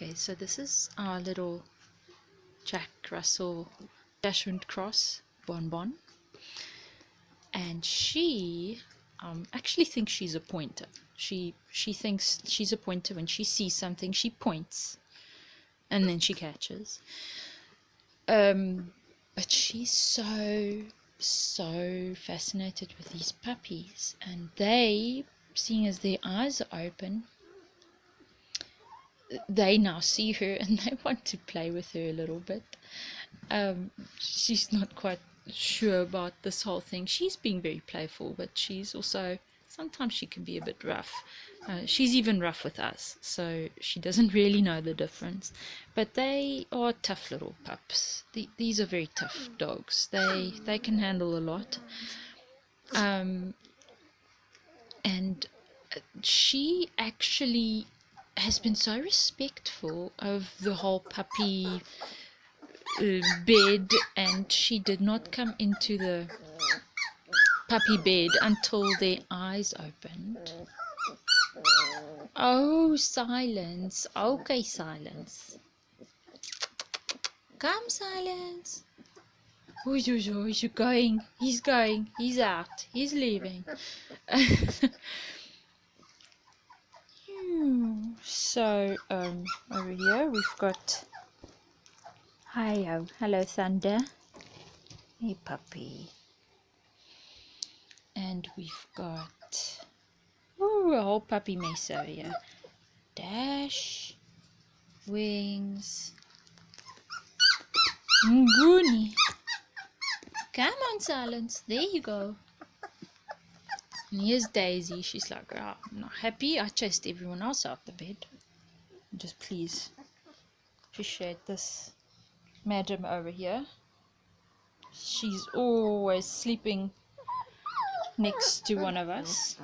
Okay, so this is our little Jack Russell Dachshund cross Bonbon, and she actually thinks she's a pointer. She thinks she's a pointer. When she sees something, she points and then she catches. But she's so fascinated with these puppies, and they, seeing as their eyes are open, they now see her and they want to play with her a little bit. She's not quite sure about this whole thing. She's being very playful, but she's also, sometimes she can be a bit rough. She's even rough with us, so she doesn't really know the difference. But they are tough little pups. These are very tough dogs. They can handle a lot. And she actually has been so respectful of the whole puppy bed, and she did not come into the puppy bed until their eyes opened. Oh, Silence. Okay, Silence. Come, Silence. Oh, you're going. He's going. He's out. He's leaving. So, over here we've got... Hello, Thunder. Hey, puppy. And we've got... ooh, a whole puppy mess over here. Dash. Wings. Nguni. Come on, Silence. There you go. And here's Daisy. She's like, oh, I'm not happy. I chased everyone else out the bed. Just please appreciate this madam over here. She's always sleeping next to one of us.